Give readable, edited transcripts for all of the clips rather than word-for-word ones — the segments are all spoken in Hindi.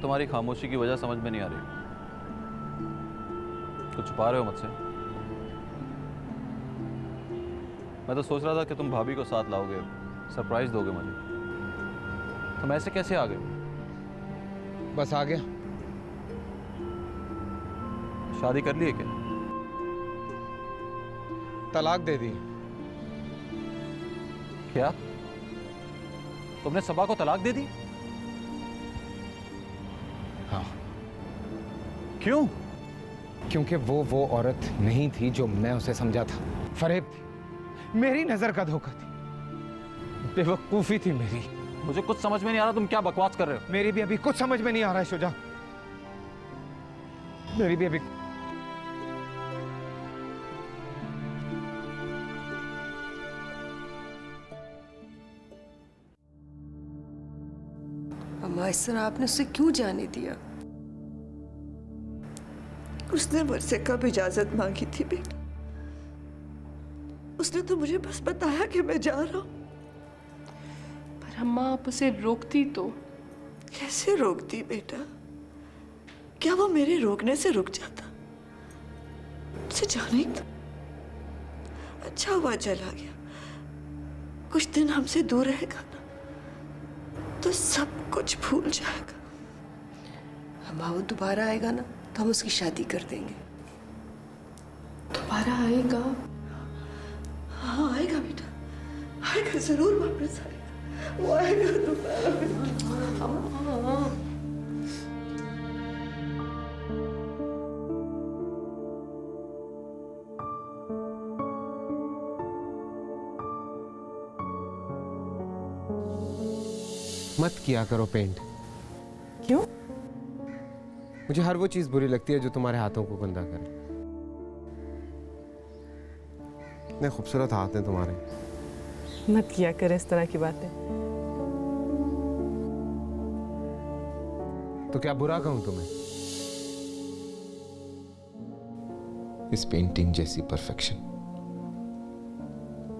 तुम्हारी खामोशी की वजह समझ में नहीं आ रही। कुछ छुपा रहे हो मुझसे? मैं तो सोच रहा था कि तुम भाभी को साथ लाओगे, सरप्राइज दोगे मुझे। तुम ऐसे कैसे आ गए? बस आ गया। शादी कर ली है क्या? तलाक दे दी। क्या तुमने सबा को तलाक दे दी? हाँ, क्यों? क्योंकि वो औरत नहीं थी जो मैं उसे समझा था। फरेब थी, मेरी नजर का धोखा थी, बेवकूफी थी मेरी। मुझे कुछ समझ में नहीं आ रहा, तुम क्या बकवास कर रहे हो? मेरी भी अभी कुछ समझ में नहीं आ रहा है शुजा। मेरी भी अभी अम्मा, इस तरह आपने उसे क्यों जाने दिया? उसने मुझसे कब इजाजत मांगी थी बेटा? उसने तो मुझे बस बताया कि मैं जा रहा हूं। पर अम्मा, आप उसे रोकती तो? कैसे रोकती बेटा? क्या वो मेरे रोकने से रुक जाता? उसे जाने दो। अच्छा हुआ चला गया। कुछ दिन हमसे दूर रहेगा ना तो सब कुछ भूल जाएगा। अम्मा, वो दोबारा आएगा ना तो हम उसकी शादी कर देंगे। दोबारा आएगा? हाँ आएगा बेटा, आएगा, जरूर वापस आएगा। वो आएगा दोबारा बेटा। अम्मा, मत किया करो पेंट। क्यों? मुझे हर वो चीज बुरी लगती है जो तुम्हारे हाथों को गंदा करे। कितने खूबसूरत हाथ हैं तुम्हारे। मत किया कर इस तरह की बातें। तो क्या बुरा कहूं तुम्हें? इस पेंटिंग जैसी परफेक्शन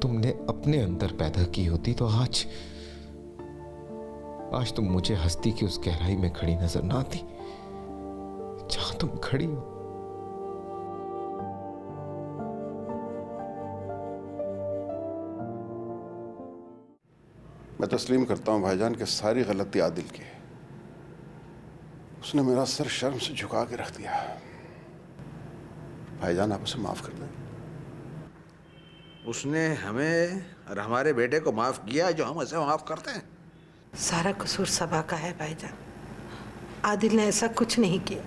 तुमने अपने अंदर पैदा की होती तो आज तुम मुझे हस्ती की उस गहराई में खड़ी नजर ना आती जहां तुम खड़ी हो। मैं तस्लीम करता हूं भाईजान कि सारी गलती आदिल की है। उसने मेरा सर शर्म से झुका के रख दिया। भाईजान आप उसे माफ कर दें। उसने हमें और हमारे बेटे को माफ किया जो हम उसे माफ करते हैं। सारा कसूर सबा का है भाईजान। आदिल ने ऐसा कुछ नहीं किया।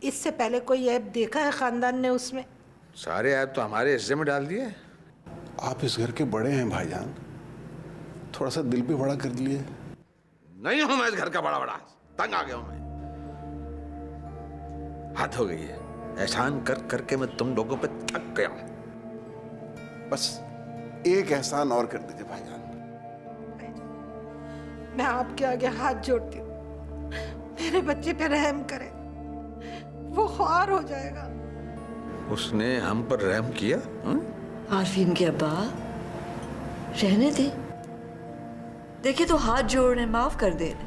इससे पहले कोई ऐब देखा है खानदान ने उसमें? सारे ऐब तो हमारे हिस्से में डाल दिए। आप इस घर के बड़े हैं भाईजान, थोड़ा सा दिल भी बड़ा कर लिए। नहीं हूं मैं इस घर का बड़ा बड़ा, तंग आ गया हूं मैं। हद हो गई है। एहसान कर करके मैं तुम लोगों पे थक गया हूं। बस एक एहसान और कर दीजिए भाईजान। मैं आपके आगे हाथ जोड़ती हूँ, मेरे बच्चे पे रहम करें, वो ख्वार हो जाएगा। उसने हम पर रहम किया? आरफीन के अब्बा रहने दे। देखिए तो हाथ जोड़ने, माफ कर देने,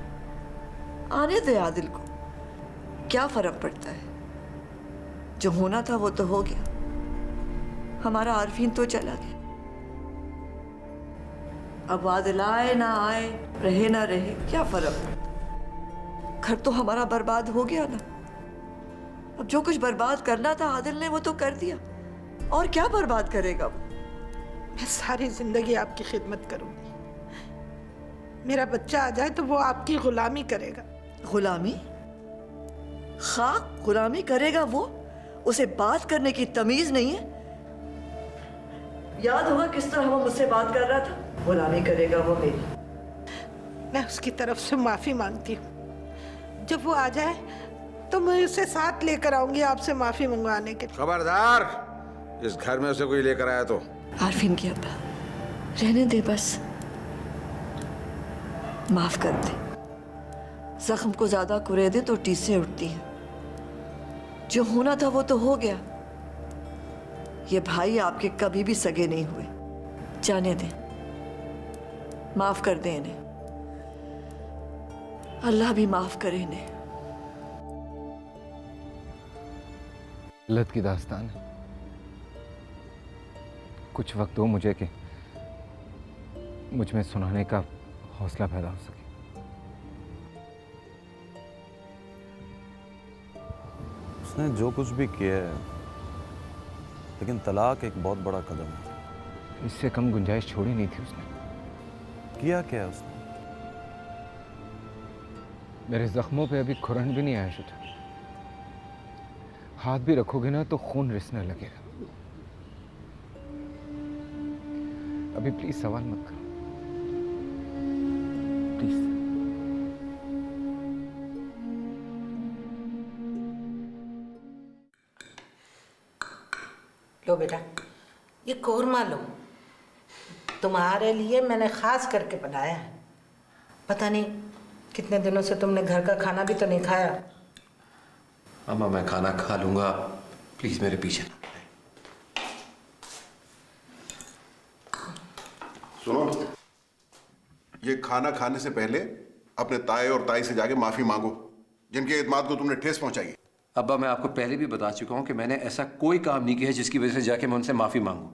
आने दे आदिल को। क्या फर्क पड़ता है? जो होना था वो तो हो गया। हमारा आरफीन तो चला गया। अब आदिल आए ना आए, रहे ना रहे, क्या फर्क पड़ता? घर तो हमारा बर्बाद हो गया ना। अब जो कुछ बर्बाद करना था आदिल ने वो तो कर दिया, और क्या बर्बाद करेगा वो? मैं सारी जिंदगी आपकी खिदमत करूंगी। मेरा बच्चा आ जाए तो वो आपकी गुलामी करेगा। गुलामी? खाक गुलामी करेगा वो? उसे बात करने की तमीज नहीं है। याद होगा किस तरह वो मुझसे बात कर रहा था? गुलामी करेगा वो मेरी। मैं उसकी तरफ से माफी मांगती हूँ। जब वो आ जाए तो मैं उसे साथ लेकर आऊंगी आपसे माफी मंगवाने के लिए। खबरदार, इस घर में उसे कोई लेकर आया तो। आरफीन की अब्बा रहने दे, बस माफ कर दे। जख्म को ज्यादा कुरेदे तो टीसें उठती हैं। जो होना था वो तो हो गया। ये भाई आपके कभी भी सगे नहीं हुए। जाने दे, माफ कर दे इन्हें। अल्लाह भी माफ करे इन्हें। लत की दास्तान है। कुछ वक्त दो मुझे कि मुझ में सुनाने का हौसला पैदा हो सके। उसने जो कुछ भी किया है, लेकिन तलाक एक बहुत बड़ा कदम है। इससे कम गुंजाइश छोड़ी नहीं थी उसने। किया क्या है उसने? मेरे जख्मों पे अभी खुरन भी नहीं आया शुजा। हाथ भी रखोगे ना तो खून रिसने लगेगा। अभी प्लीज सवाल मत करो, प्लीज। लो बेटा, ये कोरमा लो, तुम्हारे लिए मैंने खास करके बनाया है। पता नहीं कितने दिनों से तुमने घर का खाना भी तो नहीं खाया। अम्मा मैं खाना खा लूंगा, प्लीज मेरे पीछे ना पड़े। सुनो, ये खाना खाने से पहले अपने ताए और ताई से जाके माफी मांगो, जिनके एतमाद को तुमने ठेस पहुंचाई है। अब्बा मैं आपको पहले भी बता चुका हूं कि मैंने ऐसा कोई काम नहीं किया जिसकी वजह से जाके मैं उनसे माफी मांगू।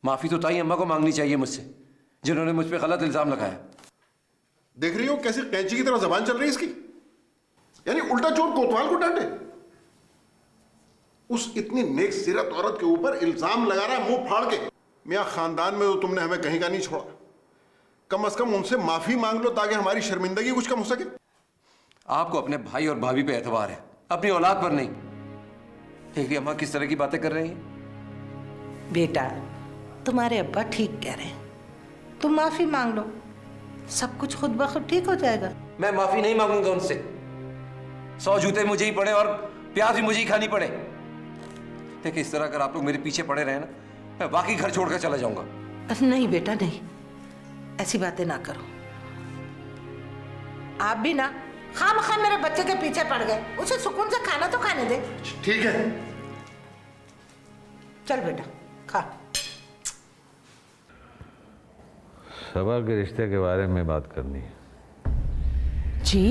माफी तो ताई अम्मा को मांगनी चाहिए मुझसे, जिन्होंने मुझ पर गलत इल्जाम लगाया। देख रही हो कैसे कैंची की तरह जबान चल रही है इसकी? यानी उल्टा चोर कोतवाल को डांटे। उस इतनी नेक सीरत औरत के ऊपर इल्जाम लगा रहा है मुंह फाड़ के। मियां खानदान में तो तुमने हमें कहीं का नहीं छोड़ा। कम से कम उनसे माफी मांग लो ताकि हमारी शर्मिंदगी कुछ कम हो सके। आपको अपने भाई और भाभी पे एतबार है, अपनी औलाद पर नहीं। देख रही अम्मा किस तरह की बातें कर रही हैं। बेटा तुम्हारे अब्बा ठीक कह रहे हैं, तुम माफी मांग लो, सब कुछ खुद ब खुद ठीक हो जाएगा। मैं माफी नहीं मांगूंगा उनसे। 100 जूते मुझे ही पड़े और प्याज भी मुझे ही खानी पड़े। देखिए इस तरह अगर आप लोग मेरे पीछे पड़े रहे ना, मैं बाकी घर छोड़कर चला जाऊंगा। नहीं बेटा नहीं, ऐसी बातें ना करो। आप भी ना खामखा मेरे बच्चे के पीछे पड़ गए, उसे सुकून से खाना तो खाने दे। ठीक है, चल बेटा खा। सबा के रिश्ते के बारे में बात करनी है। जी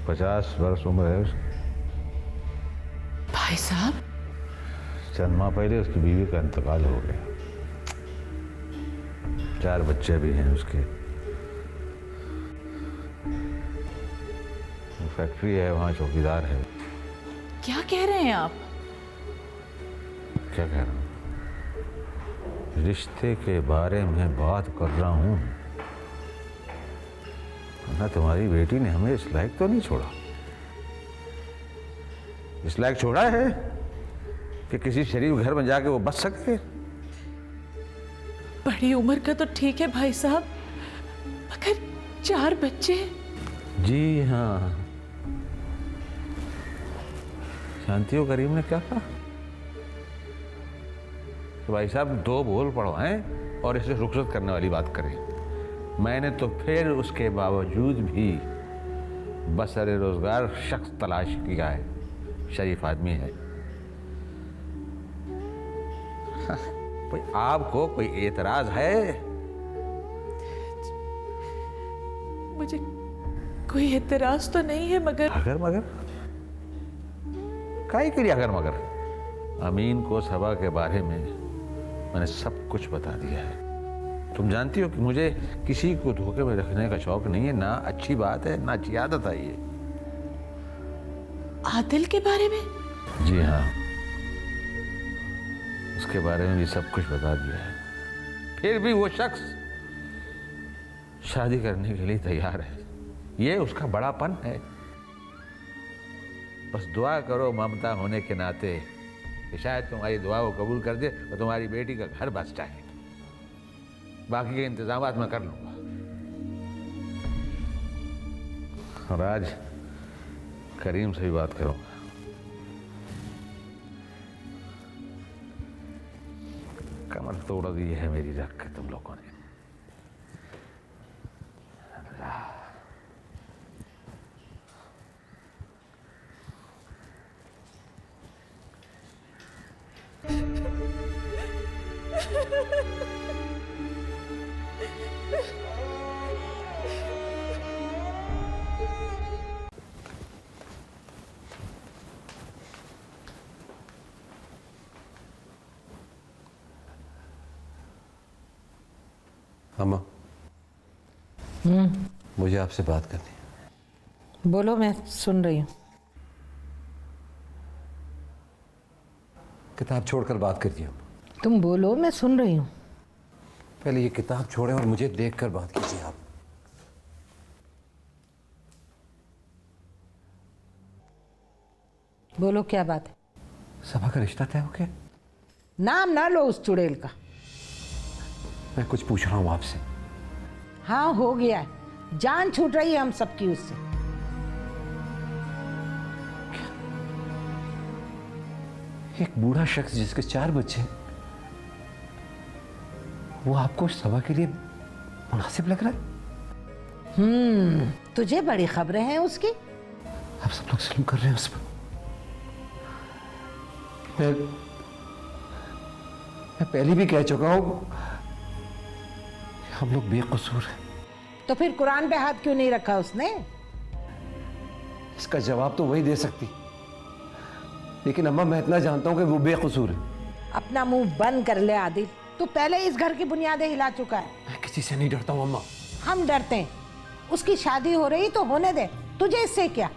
50 वर्ष उम्र है उसकी। भाई साहब, चंद माह पहले उसकी बीवी का इंतकाल हो गया। 4 बच्चे भी हैं उसके। फैक्ट्री है, वहाँ चौकीदार है। क्या कह रहे हैं आप? क्या कह रहा हूँ? रिश्ते के बारे में बात कर रहा हूँ। ना तुम्हारी बेटी ने हमें इस लायक तो नहीं छोड़ा। इस लायक छोड़ा है कि किसी शरीफ घर में जाके वो बच सके। बड़ी उम्र का तो ठीक है भाई साहब, मगर 4 बच्चे। जी हाँ, शांति और करीम ने क्या कहा? तो भाई साहब 2 बोल पढ़वाएं और इसे रुखसत करने वाली बात करें। मैंने तो फिर उसके बावजूद भी बसरे रोजगार शख्स तलाश किया है, शरीफ आदमी है। कोई आपको कोई एतराज है? मुझे कोई एतराज तो नहीं है, मगर अगर मगर काहे के लिए अगर मगर? अमीन को सबा के बारे में मैंने सब कुछ बता दिया है। तुम जानती हो कि मुझे किसी को धोखे में रखने का शौक नहीं है, ना अच्छी बात है ना अच्छी आदत है ये। आदिल के बारे में? जी हाँ, उसके बारे में भी सब कुछ बता दिया है। फिर भी वो शख्स शादी करने के लिए तैयार है। ये उसका बड़ापन है। बस दुआ करो ममता होने के नाते कि शायद तुम्हारी दुआ को कबूल कर दे और तुम्हारी बेटी का घर बच जाए। बाकी के इंतजाम मैं कर लूंगा। और आज करीम से भी बात करूंगा। कमर तोड़ दी है मेरी रख के तुम लोगों ने। अम्मा, मुझे आपसे बात करनी है। बोलो, मैं सुन रही हूँ। किताब छोड़कर बात करिए। तुम बोलो, मैं सुन रही हूँ। पहले ये किताब छोड़ें और मुझे देखकर बात कीजिए आप। बोलो, क्या बात है? सभा का रिश्ता तय हो गया? नाम ना लो उस चुड़ैल का। मैं कुछ पूछ रहा हूँ आपसे। हाँ, हो गया है। जान छूट रही है हम सबकी उससे। एक बूढ़ा शख्स जिसके 4 बच्चे, वो आपको सभा के लिए मुनासिब लग रहा है? तुझे बड़ी खबरें हैं उसकी। आप सब लोग जुल्म कर रहे हैं उस पर। मैं पहले भी कह चुका हूं कि हम लोग बेकसूर हैं। तो फिर कुरान पे हाथ क्यों नहीं रखा उसने? इसका जवाब तो वही दे सकती, लेकिन अम्मा मैं इतना जानता हूं कि वो बेकसूर है। अपना मुंह बंद कर ले आदिल। तू पहले इस घर की बुनियादें हिला चुका है। मैं किसी से नहीं डरता हूं अम्मा। हम डरते हैं। उसकी शादी हो रही तो होने दे, तुझे इससे क्या?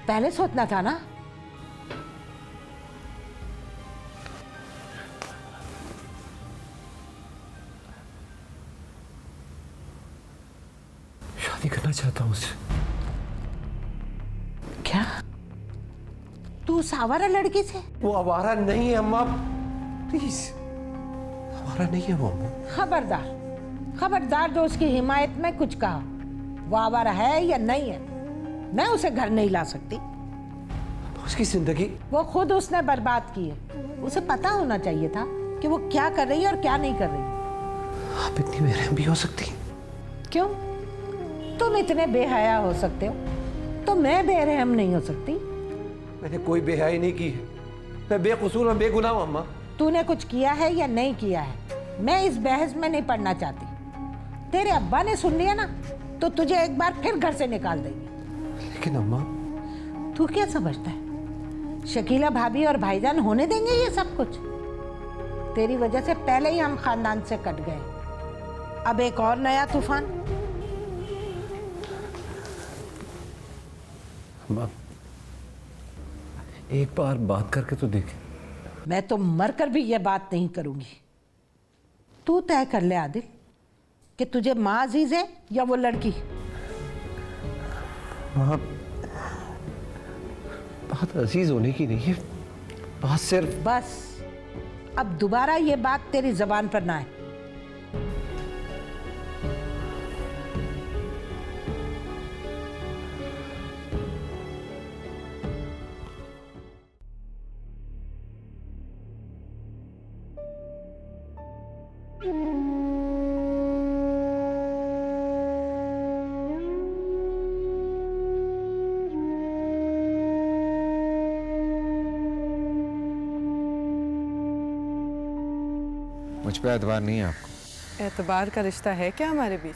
पहले सोचना था ना। शादी करना चाहता हूं उससे। क्या तू उस आवारा लड़की से? वो आवारा नहीं है अम्मा, प्लीज। आवारा नहीं है वो अम्मा। खबरदार, खबरदार जो उसकी हिमायत में कुछ कहा। वो आवारा है या नहीं है, मैं उसे घर नहीं ला सकती। उसकी जिंदगी वो खुद उसने बर्बाद की है। उसे पता होना चाहिए था कि वो क्या कर रही है और क्या नहीं कर रही। आप इतनी बेरहम भी हो सकती? क्यों? तुम इतने बेहया हो सकते हो तो मैं बेरहम नहीं हो सकती? मैंने कोई बेहयाई नहीं की है। मैं बेकसूर और बेगुनाह हूं अम्मा। तूने कुछ किया है या नहीं किया है, मैं इस बहस में नहीं पड़ना चाहती। तेरे अब्बा ने सुन लिया ना तो तुझे एक बार फिर घर से निकाल देंगे। लेकिन अम्मा, तू क्या समझता है शकीला भाभी और भाईजान होने देंगे ये सब कुछ? तेरी वजह से पहले ही हम खानदान से कट गए, अब एक और नया तूफान। अम्मा, एक बार बात करके तो देखें। मैं तो मरकर भी ये बात नहीं करूंगी। तू तय कर ले आदिल कि तुझे माँ अजीज है या वो लड़की। माँ, बात अजीज होने की नहीं है, बात सिर्फ। बस अब दोबारा ये बात तेरी जबान पर ना आए। मुझ पे एतबार नहीं है आपको? एतबार का रिश्ता है क्या हमारे बीच?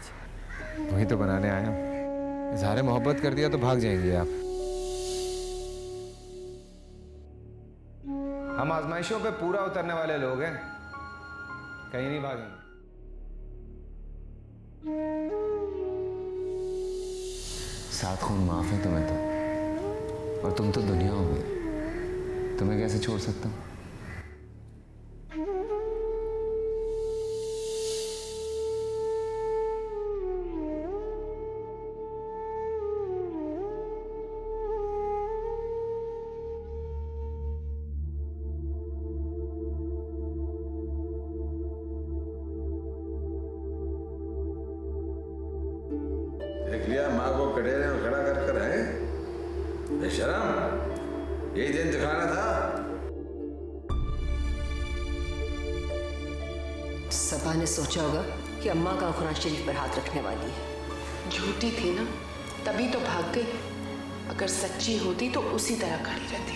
वही तो बनाने आया हूँ। इजहार मोहब्बत कर दिया तो भाग जाएंगे आप। हम आजमाइशों पे पूरा उतरने वाले लोग हैं, कहीं नहीं भागेंगे। सात खून माफ है तुम्हें तो, और तुम तो दुनिया हो गई। तुम्हें कैसे छोड़ सकता हूँ? देख लिया माँ को कटेरे में खड़ा कर कर है बेशरम, यही दिन दिखाना था। सबा ने सोचा होगा कि अम्मा का कुरान शरीफ पर हाथ रखने वाली है। झूठी थी ना, तभी तो भाग गई। अगर सच्ची होती तो उसी तरह खड़ी रहती।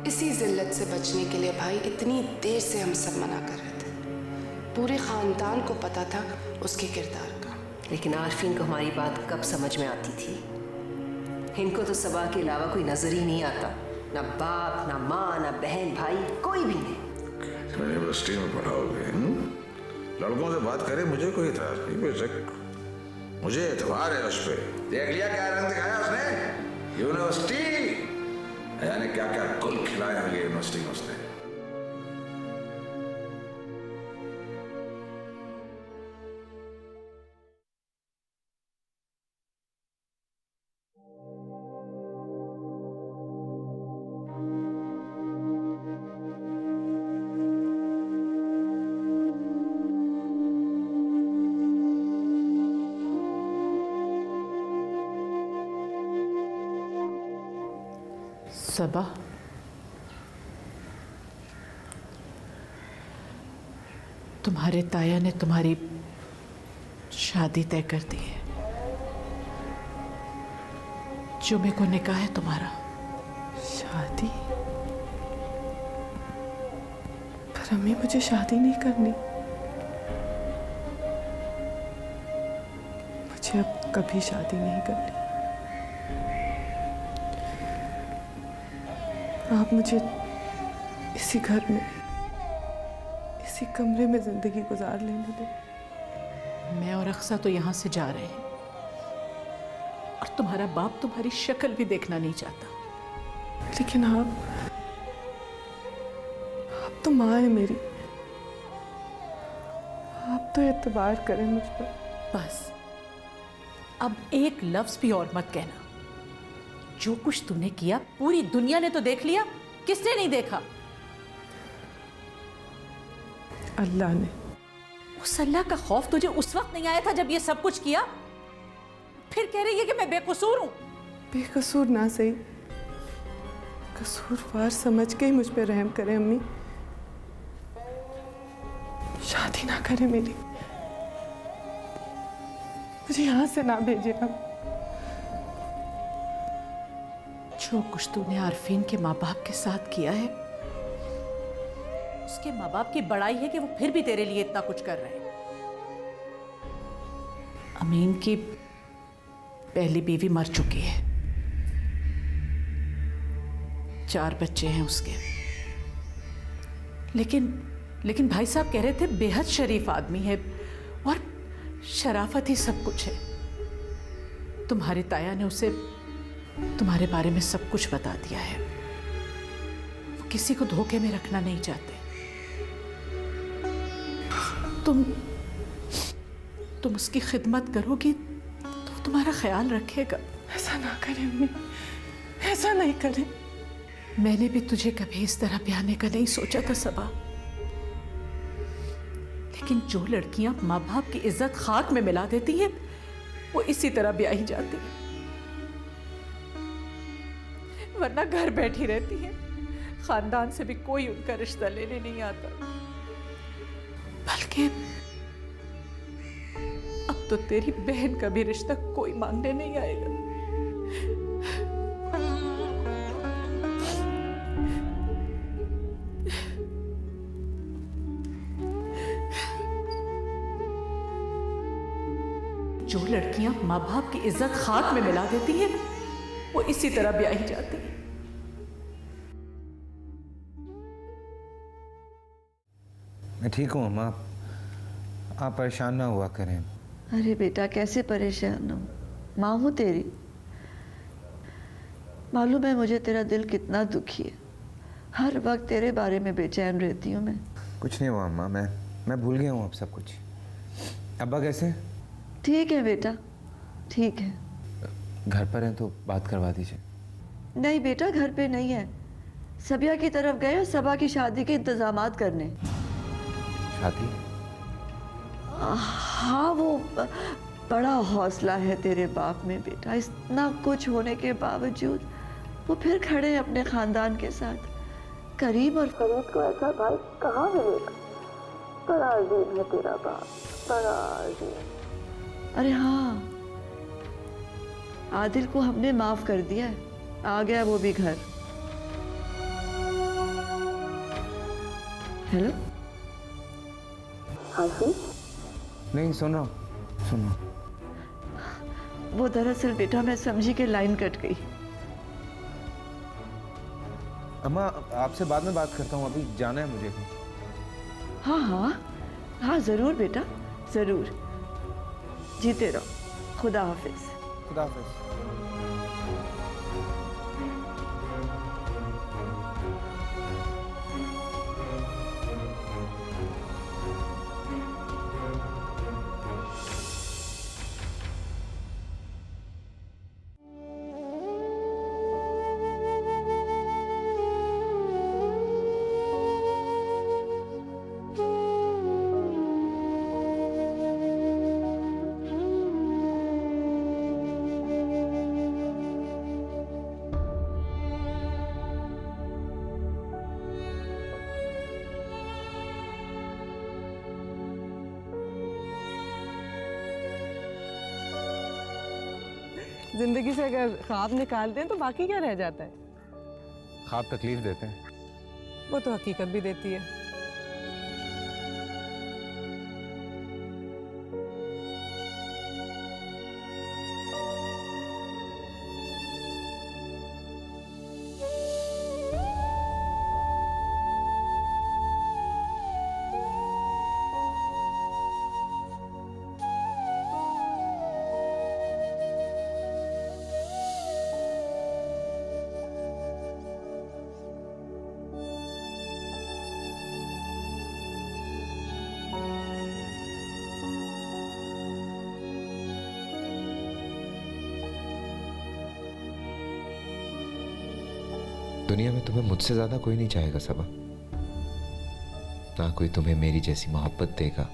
इसी जिल्लत से बचने के लिए भाई इतनी देर से हम सब मना कर रहे थे। पूरे खानदान को पता था उसके किरदार का, लेकिन आरफीन को हमारी बात कब समझ में आती थी। इनको तो सबा के अलावा कोई नजर ही नहीं आता, ना बाप, ना माँ, ना बहन, भाई, कोई भी नहीं। यूनिवर्सिटी में पढ़ाओगे? लड़कों से बात करे, मुझे कोई इतराज नहीं, बेशक मुझे एतबार है उस पर। देख लिया क्या रंग दिखाया उसने? यूनिवर्सिटी यानी क्या क्या गुल खिलाए होंगे यूनिवर्सिटी में उसने। सबा, तुम्हारे ताया ने तुम्हारी शादी तय कर दी है। जुमे को निकाह है तुम्हारा। शादी? पर अम्मी मुझे शादी नहीं करनी। मुझे अब कभी शादी नहीं करनी। आप मुझे इसी घर में, इसी कमरे में जिंदगी गुजार लेने दें। मैं और अक्सा तो यहाँ से जा रहे हैं और तुम्हारा बाप तुम्हारी शक्ल भी देखना नहीं चाहता। लेकिन आप तो माँ है मेरी। आप तो एतबार करें मुझ पर। बस अब एक लफ्ज भी और मत कहना। जो कुछ तुमने किया पूरी दुनिया ने तो देख लिया, किसने नहीं देखा? अल्लाह ने। उस अल्लाह का खौफ तुझे उस वक्त नहीं आया था जब ये सब कुछ किया? फिर कह रही है कि मैं बेकसूर हूं। बेकसूर ना सही, कसूरवार समझ के ही मुझ पे रहम करें अम्मी। शादी ना करें मेरी, मुझे यहां से ना भेजे अब। जो कुछ तूने आरफीन के माँ बाप के साथ किया है, उसके माँ बाप की बड़ाई है कि वो फिर भी तेरे लिए इतना कुछ कर रहे हैं। अमीन की पहली बीवी मर चुकी है, 4 बच्चे हैं उसके। लेकिन भाई साहब कह रहे थे बेहद शरीफ आदमी है और शराफत ही सब कुछ है। तुम्हारे ताया ने उसे तुम्हारे बारे में सब कुछ बता दिया है। वो किसी को धोखे में रखना नहीं चाहते। तुम उसकी खिदमत करोगी तो तुम्हारा ख्याल रखेगा। ऐसा ना करें अम्मी, ऐसा नहीं करें। मैंने भी तुझे कभी इस तरह ब्याने का नहीं सोचा था सबा, लेकिन जो लड़कियां माँ बाप की इज्जत खाक में मिला देती हैं, वो इसी तरह ब्याही जाती हैं, वरना घर बैठी रहती है। खानदान से भी कोई उनका रिश्ता लेने नहीं आता। बल्कि अब तो तेरी बहन का भी रिश्ता कोई मांगने नहीं आएगा। जो लड़कियां माँ बाप की इज्जत खाक में मिला देती हैं, वो इसी तरह ब्याही जाती है। मैं ठीक हूँ अम्मा, आप परेशान ना हुआ करें। अरे बेटा कैसे परेशान हूँ, माँ हूँ तेरी। मालूम है मुझे तेरा दिल कितना दुखी है। हर वक्त तेरे बारे में बेचैन रहती हूँ मैं। कुछ नहीं हुआ अम्मा, मैं भूल गया हूँ अब सब कुछ। अब्बा कैसे? ठीक है बेटा, ठीक है। घर पर हैं तो बात करवा दीजिए। नहीं बेटा, घर पे नहीं है, सबिया की तरफ गए हैं सबा की शादी के इंतजामात करने। शादी? हाँ, वो बड़ा हौसला है तेरे बाप में बेटा। इतना कुछ होने के बावजूद वो फिर खड़े हैं अपने खानदान के साथ। करीम और फरीद को ऐसा भाई कहाँ मिलेगा? बड़ा अजीब है तेरा बाप, बड़ा अजीब। अरे हाँ, आदिल को हमने माफ कर दिया है, आ गया वो भी घर। हेलो? हाँ जी? नहीं, सुन रहा हूँ। वो दरअसल बेटा मैं समझी कि लाइन कट गई। अम्मा आपसे बाद में बात करता हूँ, अभी जाना है मुझे। हाँ हाँ हाँ ज़रूर बेटा ज़रूर। जीते रहो। खुदा हाफिज। खुदा हाफिज। जिंदगी से अगर ख्वाब निकाल दें तो बाकी क्या रह जाता है? ख्वाब तकलीफ देते हैं, वो तो हकीकत भी देती है। दुनिया में तुम्हें मुझसे ज्यादा कोई नहीं चाहेगा सबा। ना कोई तुम्हें मेरी जैसी मोहब्बत देगा,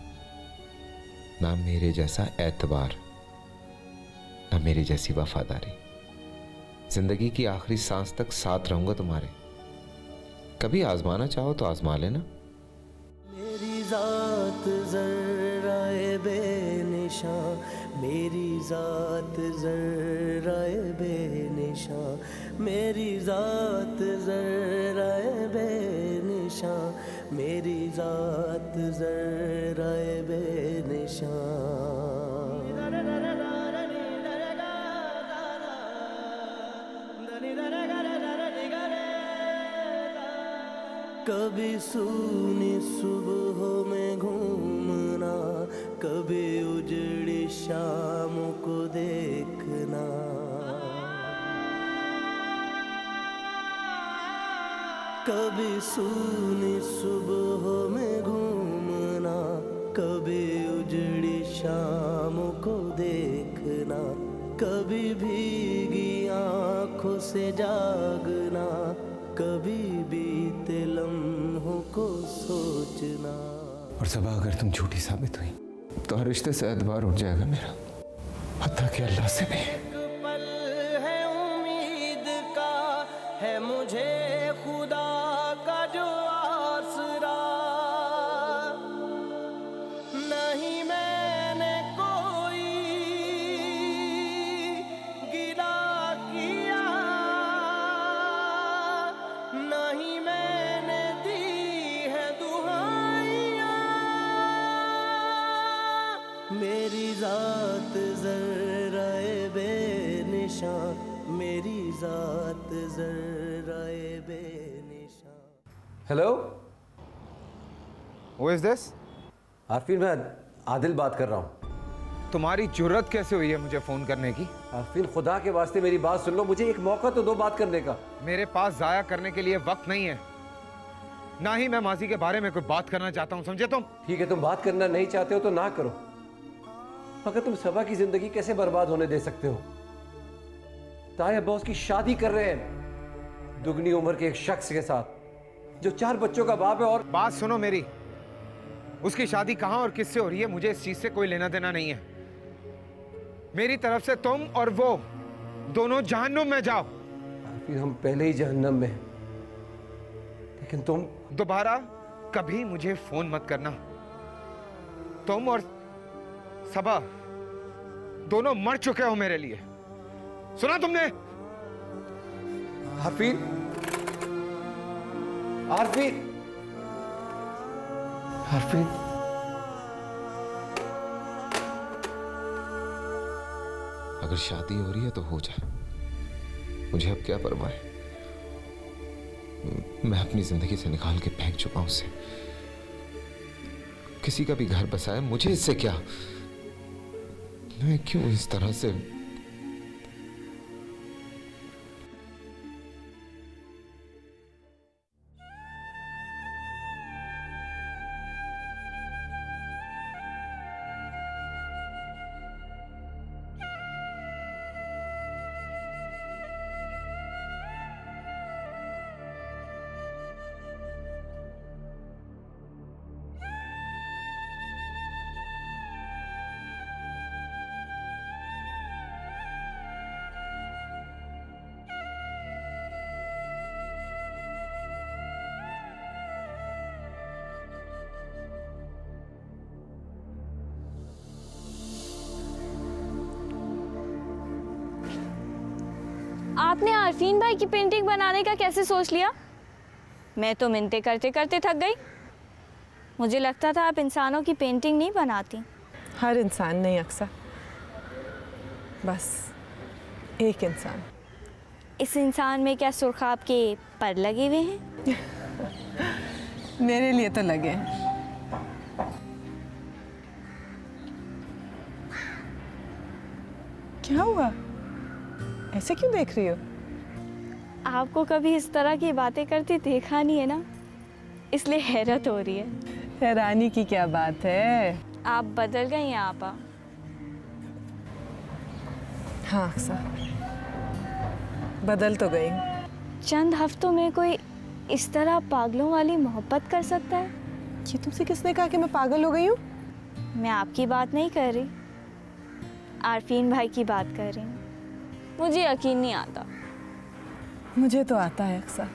ना मेरे जैसा एतबार, ना मेरी जैसी वफादारी। जिंदगी की आखिरी सांस तक साथ रहूंगा तुम्हारे। कभी आजमाना चाहो तो आजमा लेना। मेरी जात जर्राए बेनिशां, मेरी जात जर्राए बेनिशां, मेरी जात जर्राए बेनिशां, मेरी जात जर्राए बेनिशां। कभी सूनी सुबहों में घूमना, कभी उजड़ी शामों को देखना। कभी सूनी सुबहों में घूमना, कभी उजड़ी शामों को देखना। कभी भीगी आंखों से जागना, कभी बीते लम्हों को सोचना। और सबा अगर तुम झूठी साबित हुई तो हर रिश्ते से एतबार उठ जाएगा मेरा, हत्ता कि अल्लाह से भी। एक पल है उम्मीद का, है मुझे खुदा का जो आसरा। नहीं मैंने कोई गिला किया, नहीं मैंने दी है दुहाइयाँ। मेरी जात जर्राए बेनिशां, मेरी जात जर्राए बेनिशां। Hello, Who is this? Arfeen, मैं आदिल बात कर रहा हूँ। तुम्हारी जुर्रत कैसे हुई है मुझे फोन करने की? आरफीन, खुदा के वास्ते मेरी बात सुन लो, मुझे एक मौका तो दो बात करने का। मेरे पास जाया करने के लिए वक्त नहीं है, ना ही मैं माजी के बारे में कोई बात करना चाहता हूँ, समझे तुम? ठीक है, तुम बात करना नहीं चाहते हो तो ना करो, मगर तुम सबा की जिंदगी कैसे बर्बाद होने दे सकते हो? ताया अब्बा उसकी शादी कर रहे हैं दुगनी उम्र के एक शख्स के साथ जो 4 बच्चों का बाप है। और बात सुनो मेरी, उसकी शादी कहाँ और किससे हो रही है मुझे इस चीज से कोई लेना देना नहीं है। मेरी तरफ से तुम और वो दोनों जहन्नुम में जाओ। फिर हम पहले ही जहन्नम में हैं, लेकिन तुम दोबारा कभी मुझे फोन मत करना। तुम और सबा दोनों मर चुके हो मेरे लिए, सुना तुमने? आरफीन, आरफीन, आरफीन, अगर शादी हो रही है तो हो जाए, मुझे अब क्या परवाह है। मैं अपनी जिंदगी से निकाल के फेंक चुका हूं उसे। किसी का भी घर बसाया, मुझे इससे क्या। मैं क्यों इस तरह से। आपने आरफीन भाई की पेंटिंग बनाने का कैसे सोच लिया? मैं तो मिन्नतें करते करते थक गई। मुझे लगता था आप इंसानों की पेंटिंग नहीं बनाती। हर इंसान नहीं अक्सर, बस एक इंसान। इस इंसान में क्या सुर्खाब के पर लगे हुए हैं? मेरे लिए तो लगे हैं। क्या हुआ? ऐसे क्यों देख रही हो? आपको कभी इस तरह की बातें करते देखा नहीं है ना, इसलिए हैरत हो रही है। हैरानी की क्या बात है? आप बदल गई हैं आपा। हाँ अक्सर, बदल तो गई। चंद हफ्तों में कोई इस तरह पागलों वाली मोहब्बत कर सकता है? ये तुमसे किसने कहा कि मैं पागल हो गई हूँ? मैं आपकी बात नहीं कर रही, आरफीन भाई की बात कर रही हूँ। मुझे यकीन नहीं आता। मुझे तो आता है अक्सर।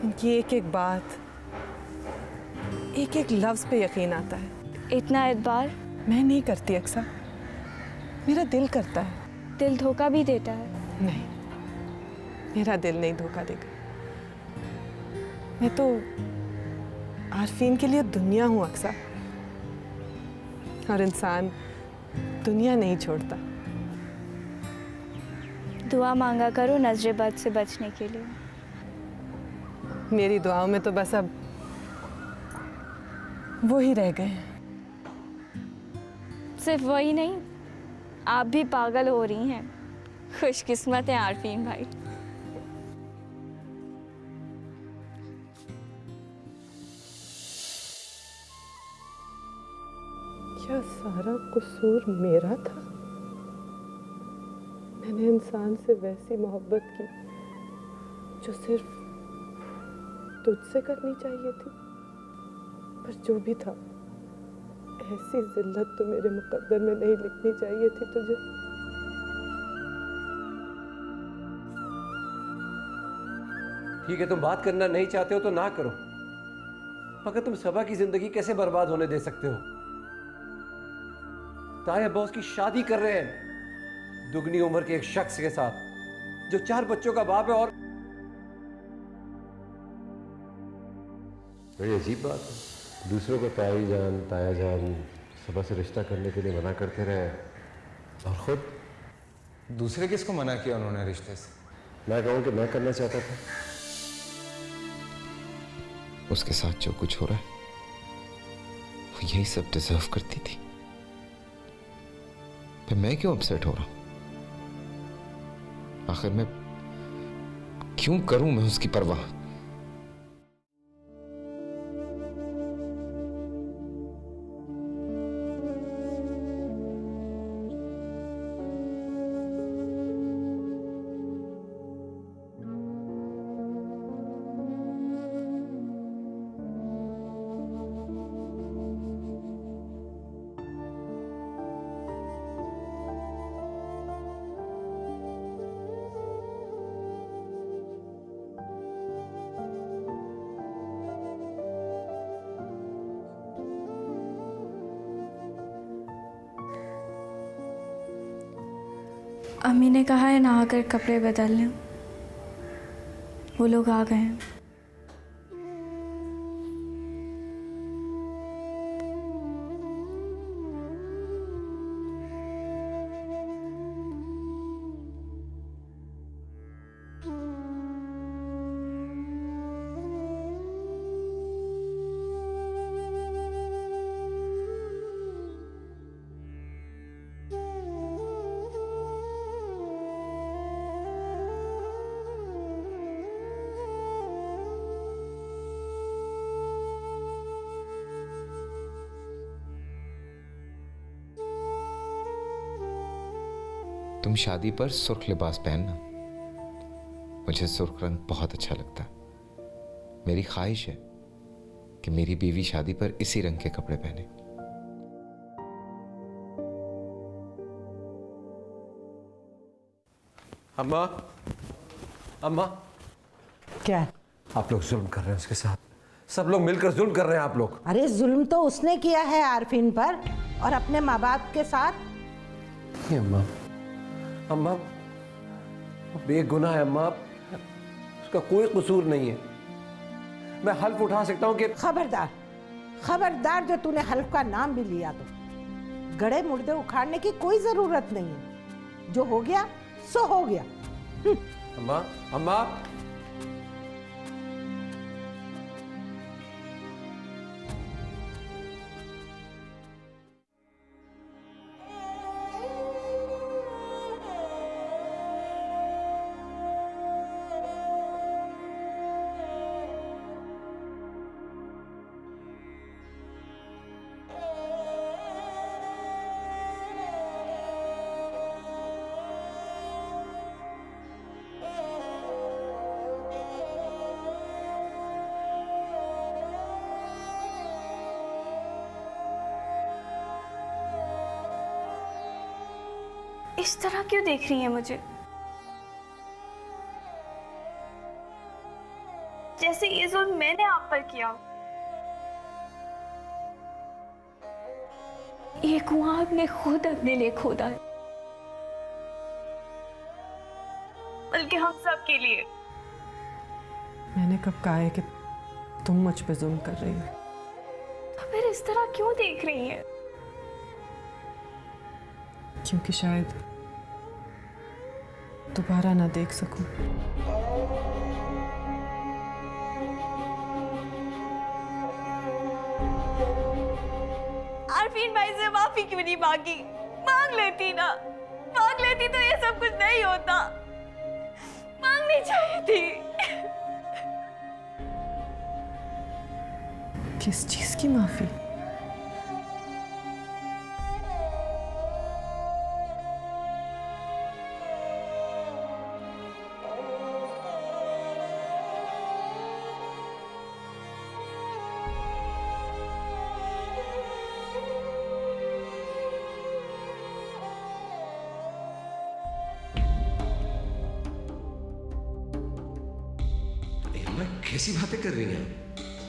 इनकी एक एक बात, एक एक लफ्ज पे यकीन आता है। इतना एतबार? मैं नहीं करती अक्सर, मेरा दिल करता है। दिल धोखा भी देता है? नहीं, मेरा दिल नहीं धोखा देगा। मैं तो आरफीन के लिए दुनिया हूँ अक्सर, और इंसान दुनिया नहीं छोड़ता। दुआ मांगा करो नजरे बद से बचने के लिए। मेरी दुआओं में तो बस अब वो ही रह गए हैं। सिर्फ वही नहीं, आप भी पागल हो रही हैं। खुशकिस्मत है आरफीन भाई। क्या सारा कसूर मेरा था? मैंने इंसान से वैसी मोहब्बत की जो सिर्फ तुझसे करनी चाहिए थी, पर जो भी था, ऐसी जिल्लत तो मेरे मुकद्दर में नहीं लिखनी चाहिए थी तुझे। ठीक है, तुम बात करना नहीं चाहते हो तो ना करो, मगर तुम सबा की जिंदगी कैसे बर्बाद होने दे सकते हो? ताया बॉस की शादी कर रहे हैं दुगनी उम्र के एक शख्स के साथ जो 4 बच्चों का बाप है। और बड़ी अजीब बात है, दूसरों को ताया जान सबा से रिश्ता करने के लिए मना करते रहे, और खुद दूसरे किसको मना किया उन्होंने रिश्ते से? मैं कहूँ कि मैं करना चाहता था। उसके साथ जो कुछ हो रहा है वो यही सब डिजर्व करती थी। फिर मैं क्यों अपसेट हो रहा हूं? आखिर मैं क्यों करूं मैं उसकी परवाह? अम्मी ने कहा है नहाकर कपड़े बदल लें। वो लोग आ गए हैं। तुम शादी पर सुर्ख लिबास पहनना। मुझे सुर्ख रंग बहुत अच्छा लगता है। मेरी ख्वाहिश है कि मेरी बीवी शादी पर इसी रंग के कपड़े पहने। अम्मा, अम्मा, क्या? आप लोग जुल्म कर रहे हैं उसके साथ। सब लोग मिलकर जुल्म कर रहे हैं आप लोग। अरे जुल्म तो उसने किया है आरफीन पर और अपने माँ बाप के साथ। नहीं अम्मा, अम्मा वो बेगुनाह है अम्मा, उसका कोई कसूर नहीं है। मैं हल्फ उठा सकता हूँ कि खबरदार, खबरदार, जो तूने हल्फ का नाम भी लिया तो गड़े मुर्दे उखाड़ने की कोई जरूरत नहीं है। जो हो गया सो हो गया। अम्मा, अम्मा, इस तरह क्यों देख रही है मुझे? जैसे ये जुल्म मैंने आप पर किया हो। ये कुआं आपने खुद अपने लिए खोदा है, बल्कि हम सब के लिए। मैंने कब कहा है कि तुम मुझ पे जुल्म कर रही हो? तो फिर इस तरह क्यों देख रही है? क्योंकि शायद दोबारा ना देख सकूं। आरफीन भाई से माफी क्यों नहीं मांगी? मांग लेती ना, मांग लेती तो ये सब कुछ नहीं होता। मांगनी चाहिए थी। किस चीज की माफी? कैसी बातें कर रही हैं?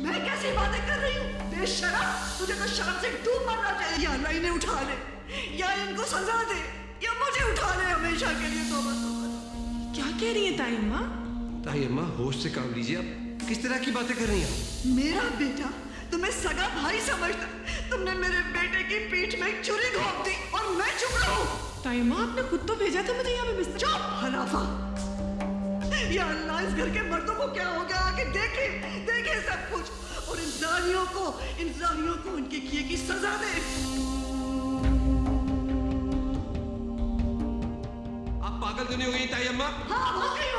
मैं कैसी बातें कर रही हूँ? बेशरम, तुझे तो शर्म से डूब मरना चाहिए। या अल्लाह इन्हें उठा ले, या इनको सजा दे, या मुझे उठा ले हमेशा के लिए। तौबा तौबा। क्या कह रही है ताई अम्मा? ताई अम्मा होश से काम लीजिए। आप किस तरह की बातें कर रही हैं? मेरा बेटा तुम्हें सगा भाई समझता, तुमने मेरे बेटे की पीठ में छुरी घोंप दी और मैं चुप रहूं? ताई अम्मा, आपने खुद तो भेजा था मुझे यहाँ पे बिस्तर। चुप हनाफा। या अल्लाह, इस घर के मर्दों को क्या हो गया? आके देखे, देखे सब कुछ, और इन जालियों को उनके किए की सजा दे। आप पागल तो नहीं हो गई ताई अम्मा? हाँ, हो गई